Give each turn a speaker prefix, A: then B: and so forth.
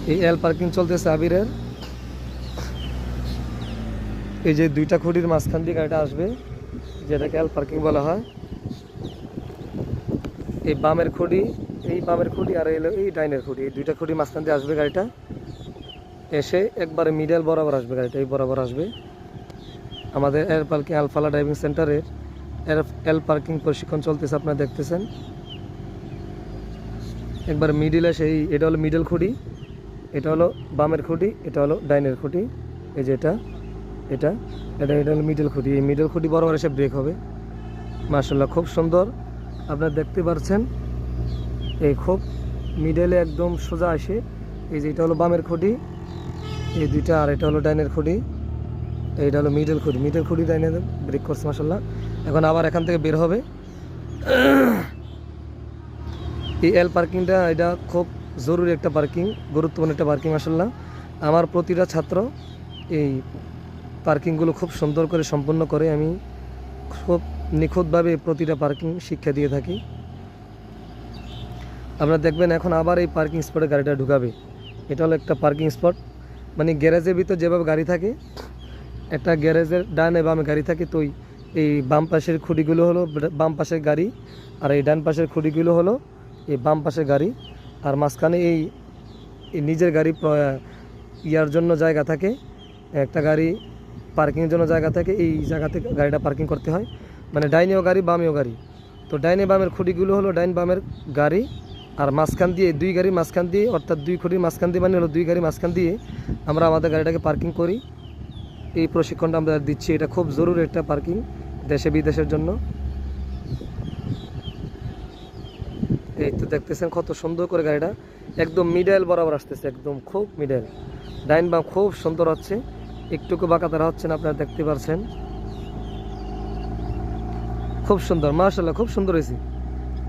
A: এই এল পার্কিং চলতেছে আবিরের। এই যে দুইটা খুঁটির মাঝখান দিয়ে গাড়িটা আসবে, যেটাকে এল পার্কিং বলা হয়। এই বামের খুঁটি, এই বামের খুঁটি আর এলো এই ডাইনের খুঁটি, এই দুইটা খুঁটি মাঝখান দিয়ে আসবে গাড়িটা, এসে একবারে মিডল বরাবর আসবে গাড়িটা, এই বরাবর আসবে। আমাদের এল পার্কিং আলফালা ড্রাইভিং সেন্টারের এল পার্কিং প্রশিক্ষণ চলতেছে, আপনারা দেখতেছেন। একবার মিডিলে সেই, এটা হলো মিডল খুঁটি, এটা হলো বামের খুঁটি, এটা হলো ডাইনের খুঁটি। এই যে এটা এটা এটা এটা হলো মিডল খুঁটি, এই মিডল খুঁটি বরাবর এসে ব্রেক হবে। মাশাআল্লাহ খুব সুন্দর, আপনারা দেখতে পাচ্ছেন। এই খুব মিডলে একদম সোজা আসে। এই যে এটা হলো বামের খুঁটি, এই দুইটা, আর এটা হলো ডাইনের খুঁটি। এইটা হলো মিডল খুঁটি, মিডল খুঁটি ডাইনে ব্রেক করছে মাশাআল্লাহ। এখন আবার এখান থেকে বের হবে। এই এল পার্কিংটা এটা খুব জরুরি একটা পার্কিং, গুরুত্বপূর্ণ একটা পার্কিং মাশাআল্লাহ। আমার প্রতিটা ছাত্র এই পার্কিংগুলো খুব সুন্দর করে সম্পন্ন করে, আমি খুব নিখুঁতভাবে প্রতিটা পার্কিং শিক্ষা দিয়ে থাকি। আপনারা দেখবেন এখন আবার এই পার্কিং স্পটে গাড়িটা ঢুকাবে। এটা হলো একটা পার্কিং স্পট, মানে গ্যারেজের ভিতর যেভাবে গাড়ি থাকে, একটা গ্যারেজের ডানে বামে গাড়ি থাকে, তো এই বাম পাশের খুঁটিগুলো হলো বাম পাশের গাড়ি, আর এই ডান পাশের খুঁটিগুলো হলো এই বাম পাশের গাড়ি। আর মাঝখানে এই নিজের গাড়ি ইয়ার জন্য জায়গা থাকে, একটা গাড়ি পার্কিংয়ের জন্য জায়গা থাকে, এই জায়গাতে গাড়িটা পার্কিং করতে হয়। মানে ডাইনেও গাড়ি বামেও গাড়ি, তো ডাইনে বামের খুঁটিগুলো হলো ডাইন বামের গাড়ি, আর মাঝখান দিয়ে দুই গাড়ি মাঝখান দিয়ে, অর্থাৎ দুই খুঁটির মাঝখান দিয়ে মানে হলো দুই গাড়ি মাঝখান দিয়ে আমরা আমাদের গাড়িটাকে পার্কিং করি। এই প্রশিক্ষণটা আমরা দিচ্ছি, এটা খুব জরুরি একটা পার্কিং দেশে বিদেশের জন্য। এই তো দেখতেছেন কত সুন্দর করে গাড়িটা একদম মিডল বরাবর আসতেছে, একদম খুব মিডল, ডাইন বাম খুব সুন্দর হচ্ছে, একটুকু বাঁকা তারা হচ্ছে না, আপনারা দেখতে পাচ্ছেন। খুব সুন্দর মাশাআল্লাহ, খুব সুন্দর হয়েছে।